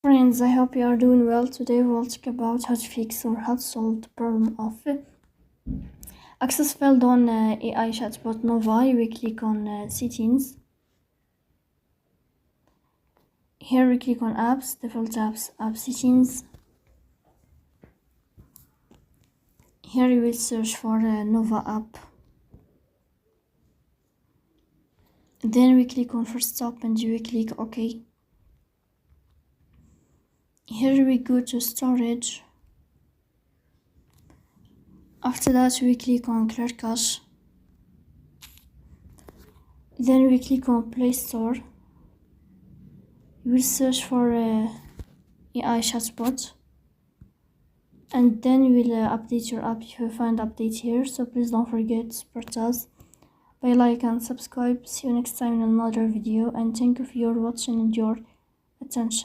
Friends, I hope you are doing well. Today we'll talk about how to fix or how to solve the problem of access failed on AI chatbot Novi. We click on settings. Here we click on apps, default apps, app settings. Here you will search for Nova app. Then we click on first stop and you will click OK. Here we go to storage. After that we click on clear cache. Then we click on Play Store. You will search for AI chatbot, and then you will update your app if you find update here. So please don't forget to support us by like and subscribe. See you next time in another video, and thank you for your watching and your attention.